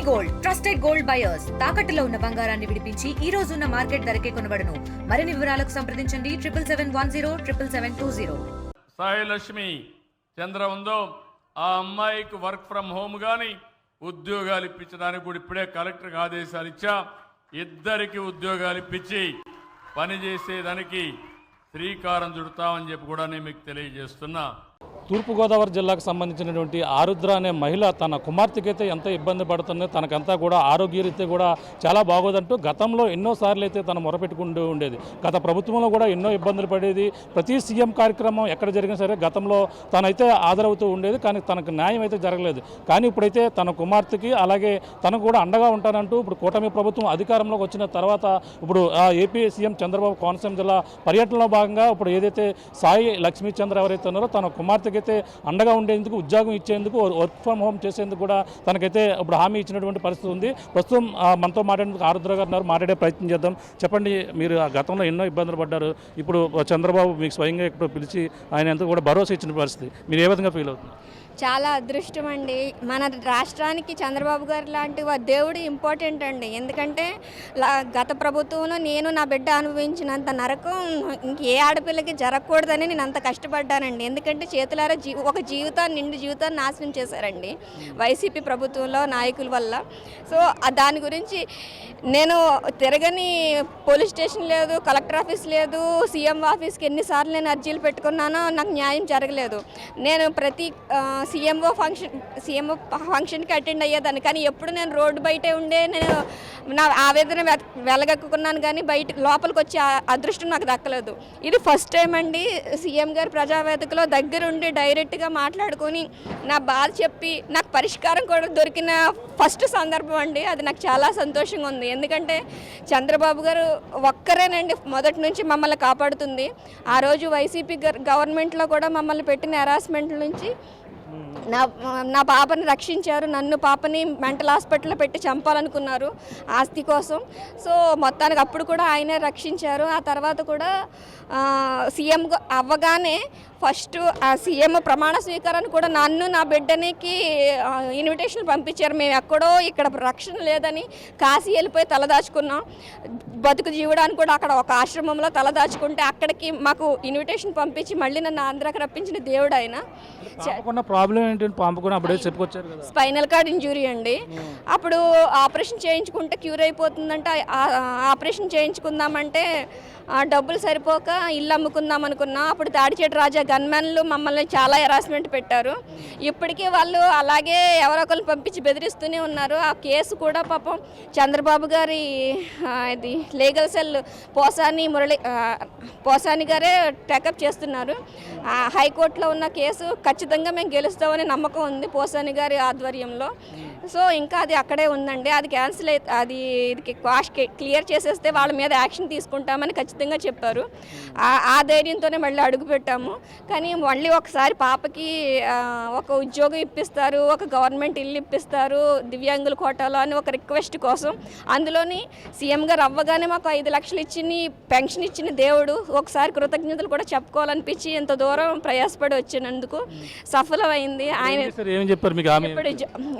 Gold trusted gold buyers తాకట్టులో ఉన్న బంగారాన్ని విడిపించి ఈ రోజు ఉన్న మార్కెట్ ధరకే కొనబడును. మరిన్ని వివరాలకు సంప్రదించండి 77107720. సాయి లక్ష్మి చంద్ర ఉందో ఆ అమ్మాయికి వర్క్ ఫ్రమ్ హోమ్ కానీ ఉద్యోగాలు ఇప్పించడానికి కూడా ఇప్పుడే కలెక్టర్కి ఆదేశాలు ఇచ్చా. ఇద్దరికి ఉద్యోగాలు ఇప్పించి పనిచేసేదానికి శ్రీకారం చుడతామని చెప్పి కూడా నేను మీకు తెలియజేస్తున్నా. తూర్పుగోదావరి జిల్లాకు సంబంధించినటువంటి ఆరుద్ర అనే మహిళ తన కుమార్తెకైతే ఎంత ఇబ్బంది పడుతుందో, తనకంతా కూడా ఆరోగ్యరీత్యా కూడా చాలా బాగోదంటూ గతంలో ఎన్నోసార్లు అయితే తను మొరపెట్టుకుంటూ ఉండేది. గత ప్రభుత్వంలో కూడా ఎన్నో ఇబ్బందులు పడేది. ప్రతి సీఎం కార్యక్రమం ఎక్కడ జరిగినా సరే గతంలో తనైతే హాజరవుతూ ఉండేది, కానీ తనకు న్యాయం అయితే జరగలేదు. కానీ ఇప్పుడైతే తన కుమార్తెకి అలాగే తనకు కూడా అండగా ఉంటానంటూ ఇప్పుడు కూటమి ప్రభుత్వం అధికారంలోకి వచ్చిన తర్వాత ఇప్పుడు ఏపీ సీఎం చంద్రబాబు కోనసీమ జిల్లా పర్యటనలో భాగంగా ఇప్పుడు ఏదైతే సాయి లక్ష్మీ చంద్ర ఎవరైతే ఉన్నారో తన కుమార్తెకి అయితే అండగా ఉండేందుకు, ఉద్యోగం ఇచ్చేందుకు, వర్క్ ఫ్రమ్ హోమ్ చేసేందుకు కూడా తనకైతే ఇప్పుడు హామీ ఇచ్చినటువంటి పరిస్థితి ఉంది. ప్రస్తుతం మనతో మాట్లాడేందుకు ఆరుద్ర గారు ఉన్నారు. మాట్లాడే ప్రయత్నం చేద్దాం. చెప్పండి, మీరు ఆ గతంలో ఎన్నో ఇబ్బందులు పడ్డారు. ఇప్పుడు చంద్రబాబు మీకు స్వయంగా ఇప్పుడు పిలిచి ఆయన ఎంత కూడా భరోసా ఇచ్చిన పరిస్థితి, మీరు ఏ విధంగా ఫీల్ అవుతుంది? చాలా అదృష్టం అండి. మన రాష్ట్రానికి చంద్రబాబు గారు లాంటి దేవుడు ఇంపార్టెంట్ అండి. ఎందుకంటే గత ప్రభుత్వంలో నేను నా బిడ్డ అనుభవించినంత నరకం ఇంకే ఆడపిల్లకి జరగకూడదని నేను అంత కష్టపడ్డానండి. ఎందుకంటే చేతులారా ఒక జీవితాన్ని, నిండు జీవితాన్ని నాశనం చేశారండి వైసీపీ ప్రభుత్వంలో నాయకుల వల్ల. సో దాని గురించి నేను తిరగని పోలీస్ స్టేషన్ లేదు, కలెక్టర్ ఆఫీస్ లేదు, సీఎం ఆఫీస్కి ఎన్నిసార్లు నేను అర్జీలు పెట్టుకున్నానో నాకు న్యాయం జరగలేదు. నేను ప్రతి సీఎంఓ ఫంక్షన్కి అటెండ్ అయ్యేదాన్ని, కానీ ఎప్పుడు నేను రోడ్డు బయటే ఉండే నేను నా ఆవేదన వెలగక్కున్నాను, కానీ లోపలికి వచ్చే అదృష్టం నాకు దక్కలేదు. ఇది ఫస్ట్ టైం అండి సీఎం గారు ప్రజావేదికలో దగ్గరుండి డైరెక్ట్గా మాట్లాడుకొని నా బాధ చెప్పి నాకు పరిష్కారం కూడా దొరికిన ఫస్ట్ సందర్భం అండి. అది నాకు చాలా సంతోషంగా ఉంది. ఎందుకంటే చంద్రబాబు గారు ఒక్కరేనండి మొదటి నుంచి మమ్మల్ని కాపాడుతుంది. ఆ రోజు వైసీపీ గవర్నమెంట్లో కూడా మమ్మల్ని పెట్టిన హెరాస్మెంట్ల నుంచి నా పాపని రక్షించారు. నన్ను పాపని మెంటల్ హాస్పిటల్లో పెట్టి చంపాలనుకున్నారు ఆస్తి కోసం. సో మొత్తానికి అప్పుడు కూడా ఆయనే రక్షించారు. ఆ తర్వాత కూడా సీఎం అవ్వగానే ఫస్ట్ ఆ సీఎం ప్రమాణ స్వీకారాన్ని కూడా నన్ను, నా బిడ్డనికి ఇన్విటేషన్ పంపించారు. మేము ఎక్కడో ఇక్కడ రక్షణ లేదని కాశీ వెళ్ళిపోయి తలదాచుకున్నాం. బతుకు జీవడానికి కూడా అక్కడ ఒక ఆశ్రమంలో తలదాచుకుంటే అక్కడికి మాకు ఇన్విటేషన్ పంపించి మళ్ళీ నన్ను ఆంధ్రాకి రప్పించిన దేవుడు ఆయన. స్పైనల్ కార్డ్ ఇంజురీ అండి. అప్పుడు ఆపరేషన్ చేయించుకుంటే క్యూర్ అయిపోతుందంటే ఆపరేషన్ చేయించుకుందామంటే డబ్బులు సరిపోక ఇల్లు అమ్ముకుందాం అనుకున్నాం. అప్పుడు తాడిచేటి రాజా గన్మెన్లు మమ్మల్ని చాలా హెరాస్మెంట్ పెట్టారు. ఇప్పటికీ వాళ్ళు అలాగే ఎవరొకరిని పంపించి బెదిరిస్తూనే ఉన్నారు. ఆ కేసు కూడా పాపం చంద్రబాబు గారి ఇది లీగల్ సెల్ పోసాని గారే టేకప్ చేస్తున్నారు. హైకోర్టులో ఉన్న కేసు ఖచ్చితంగా మేము గెలుస్తామని నమ్మకం ఉంది పోసాని గారి ఆధ్వర్యంలో. సో ఇంకా అది అక్కడే ఉందండి. అది క్యాన్సిల్ అది కాస్ట్ క్లియర్ చేసేస్తే వాళ్ళ మీద యాక్షన్ తీసుకుంటామని ఖచ్చితంగా చెప్పారు. ఆ ధైర్యంతోనే మళ్ళీ అడుగు పెట్టాము. కానీ మళ్ళీ ఒకసారి పాపకి ఒక ఉద్యోగం ఇప్పిస్తారు, ఒక గవర్నమెంట్ ఇల్లు ఇప్పిస్తారు దివ్యాంగుల కోటాలో అని ఒక రిక్వెస్ట్ కోసం. అందులోని సీఎం గారు అవ్వగానే మాకు 5 లక్షలు ఇచ్చి పెన్షన్ ఇచ్చిన దేవుడు ఒకసారి కృతజ్ఞతలు కూడా చెప్పుకోవాలనిపించి ఇంత దూరం ప్రయాసపడి వచ్చినందుకు సఫలమైంది. ఆయన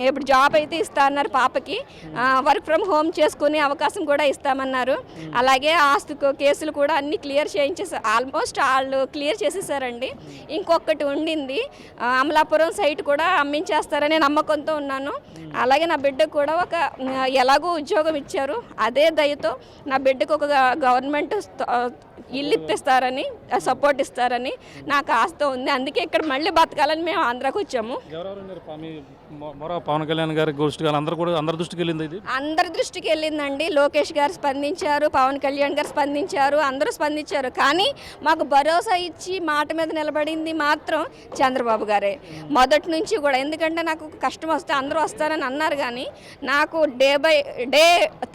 ఇప్పుడు జాబ్ అయితే ఇస్తా అన్నారు పాపకి, వర్క్ ఫ్రమ్ హోమ్ చేసుకునే అవకాశం కూడా ఇస్తామన్నారు. అలాగే ఆస్తి కేసులు కూడా అన్ని క్లియర్ చేయించేసారు. ఆల్మోస్ట్ వాళ్ళు క్లియర్ చేసేసారండి. ఇంకొకటి ఉండింది, అమలాపురం సైట్ కూడా అమ్మించేస్తారనే నమ్మకంతో ఉన్నాను. అలాగే నా బిడ్డకు కూడా ఎలాగో ఉద్యోగం ఇచ్చారు, అదే దయతో నా బిడ్డకు ఒక గవర్నమెంట్ ఇల్లు ఇప్పిస్తారని, సపోర్ట్ ఇస్తారని నాకు ఆశతో ఉంది. అందుకే ఇక్కడ మళ్ళీ బతకాలని మేము ఆంధ్రాకి వచ్చాము. పవన్ కళ్యాణ్ గారి అందరి దృష్టికి వెళ్ళిందండి. లోకేష్ గారు స్పందించారు, పవన్ కళ్యాణ్ గారు స్పందించారు, అందరూ స్పందించారు. కానీ మాకు భరోసా ఇచ్చి మాట మీద నిలబడింది మాత్రం చంద్రబాబు గారే మొదటి నుంచి కూడా. ఎందుకంటే నాకు కష్టం వస్తే అందరూ వస్తారని అన్నారు, కానీ నాకు డే బై డే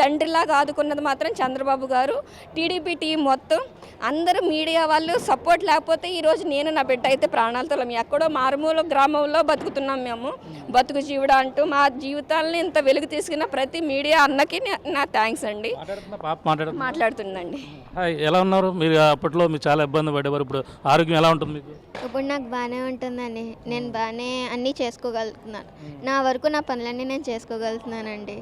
తండ్రిలాగా ఆదుకున్నది మాత్రం చంద్రబాబు గారు. టీడీపీ టీం మొత్తం అందరూ, మీడియా వాళ్ళు సపోర్ట్ లేకపోతే ఈరోజు నేను నా బిడ్డ అయితే ప్రాణాలతో ఎక్కడో మారుమూల గ్రామంలో బతుకుతున్నాం. మేము బతుకు జీవుడా అంటూ మా జీవితాలని ఇంత వెలుగు తీసుకున్న ప్రతి మీడియా అన్నకి నా థ్యాంక్స్ అండి. మాట్లాడుతుందండి. హాయ్, ఎలా ఉన్నారు మీరు? అప్పట్లో మీరు చాలా ఇబ్బంది పడేవారు, ఇప్పుడు ఆరోగ్యం ఎలా ఉంటుంది మీకు? ఇప్పుడు నాకు బాగానే ఉంటుందండి. నేను బాగానే అన్నీ చేసుకోగలుగుతున్నాను. నా వరకు నా పనులన్నీ నేను చేసుకోగలుగుతున్నానండి.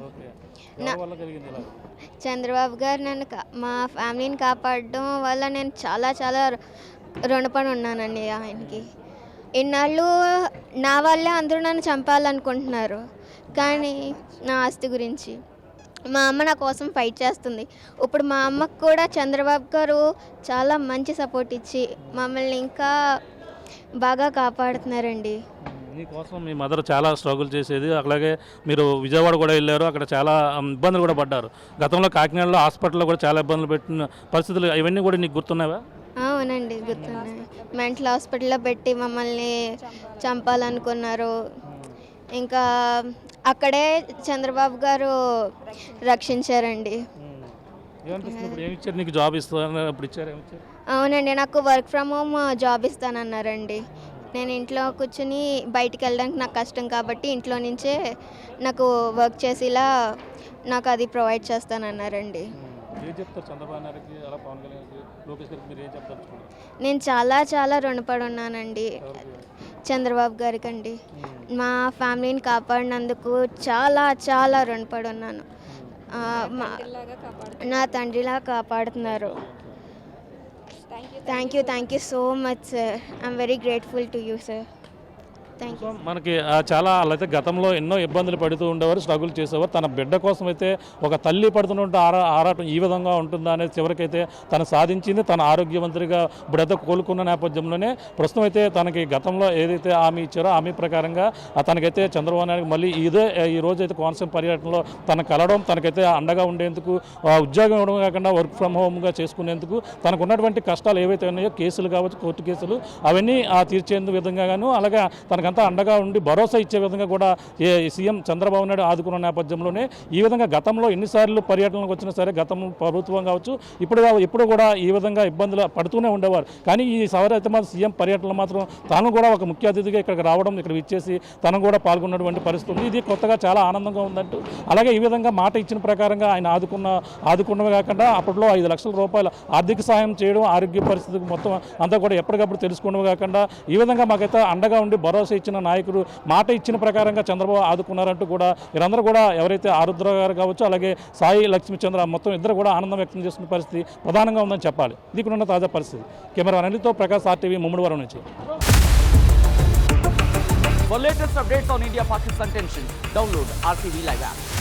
చంద్రబాబు గారు నన్ను మా ఫ్యామిలీని కాపాడడం వల్ల నేను చాలా చాలా రుణపడి ఉన్నానండి ఆయనకి. ఇన్నాళ్ళు నా వల్లే అందరూ నన్ను చంపాలనుకుంటున్నారు, కానీ నా ఆస్తి గురించి మా అమ్మ నా కోసం ఫైట్ చేస్తుంది. ఇప్పుడు మా అమ్మకు కూడా చంద్రబాబు గారు చాలా మంచి సపోర్ట్ ఇచ్చి మమ్మల్ని ఇంకా బాగా కాపాడుతున్నారండి. మీకోసం మీ మదర్ చాలా స్ట్రగుల్ చేసేది. అలాగే మీరు విజయవాడ కూడా వెళ్ళారు, అక్కడ చాలా ఇబ్బందులు కూడా పడ్డారు. గతంలో కాకినాడలో హాస్పిటల్లో కూడా చాలా ఇబ్బందులు పెట్టిన పరిస్థితులు ఇవన్నీ కూడా నీకు గుర్తున్నావా? అవునండి, గుర్తున్నాయి. మెంటల్ హాస్పిటల్లో పెట్టి మమ్మల్ని చంపాలనుకున్నారు. ఇంకా అక్కడే చంద్రబాబు గారు రక్షించారండి. నీకు జాబ్ ఇస్తాను ఇప్పుడు ఇచ్చారు? అవునండి, నాకు వర్క్ ఫ్రమ్ హోమ్ జాబ్ ఇస్తానన్నారండి. నేను ఇంట్లో కూర్చుని బయటికి వెళ్ళడానికి నాకు కష్టం కాబట్టి ఇంట్లో నుంచే నాకు వర్క్ చేసేలా నాకు అది ప్రొవైడ్ చేస్తానన్నారండి. నేను చాలా చాలా రుణపడి ఉన్నానండి చంద్రబాబు గారికి అండి. మా ఫ్యామిలీని కాపాడినందుకు చాలా చాలా రుణపడి ఉన్నాను. నా తండ్రిలా కాపాడుతున్నారు. Thank you so much sir. I'm very grateful to you sir. మనకి చాలా అయితే గతంలో ఎన్నో ఇబ్బందులు పడుతూ ఉండేవారు, స్ట్రగుల్ చేసేవారు. తన బిడ్డ కోసం అయితే ఒక తల్లి పడుతున్న ఆరాటం ఈ విధంగా ఉంటుందా అనేది చివరికైతే తను సాధించింది. తన ఆరోగ్యవంతుడిగా ఇప్పుడైతే కోలుకున్న నేపథ్యంలోనే ప్రస్తుతం అయితే తనకి గతంలో ఏదైతే హామీ ఇచ్చారో హామీ ప్రకారంగా తనకైతే చంద్రబాబు నాయుడు మళ్ళీ ఈ రోజు అయితే కోనసీమ పర్యటనలో తను కలవడం, తనకైతే అండగా ఉండేందుకు, ఉద్యోగం ఇవ్వడం కాకుండా వర్క్ ఫ్రమ్ హోమ్గా చేసుకునేందుకు తనకు ఉన్నటువంటి కష్టాలు ఏవైతే ఉన్నాయో, కేసులు కావచ్చు, కోర్టు కేసులు, అవన్నీ తీర్చేందుకు విధంగాను, అలాగే తనకంతా అండగా ఉండి భరోసా ఇచ్చే విధంగా కూడా సీఎం చంద్రబాబు నాయుడు ఆదుకున్న నేపథ్యంలోనే ఈ విధంగా గతంలో ఎన్నిసార్లు పర్యటనలకు వచ్చినా సరే గతం ప్రభుత్వం కావచ్చు ఇప్పుడు కూడా ఈ విధంగా ఇబ్బందులు పడుతూనే ఉండేవారు. కానీ ఈ సవర అయితే మాత్రం సీఎం పర్యటనలో మాత్రం తాను కూడా ఒక ముఖ్య అతిథిగా ఇక్కడికి రావడం, ఇక్కడ ఇచ్చేసి తను కూడా పాల్గొన్నటువంటి పరిస్థితి ఉంది. ఇది కొత్తగా చాలా ఆనందంగా ఉందంటూ, అలాగే ఈ విధంగా మాట ఇచ్చిన ప్రకారంగా ఆయన ఆదుకున్నవి కాకుండా అప్పట్లో 5 లక్షల రూపాయల ఆర్థిక సాయం చేయడం, ఆరోగ్య పరిస్థితికి మొత్తం అంతా కూడా ఎప్పటికప్పుడు తెలుసుకున్నవి కాకుండా ఈ విధంగా మాకైతే అండగా ఉండి భరోసా ఇచ్చిన నాయకుడు మాట ఇచ్చిన ప్రకారంగా చంద్రబాబు ఆదుకున్నారంటూ కూడా వీరందరూ కూడా ఎవరైతే ఆరుద్ర గారు కావచ్చు, అలాగే సాయి లక్ష్మీచంద్ర మొత్తం ఇద్దరు కూడా ఆనందం వ్యక్తం చేస్తున్న పరిస్థితి ప్రధానంగా ఉందని చెప్పాలి. దీనికున్న తాజా పరిస్థితి. కెమెరా అనిల్తో ప్రకాష్, RTV, ముమ్మడివరం నుంచి. For latest updates on India-Pakistan tensions, download RTV Live app.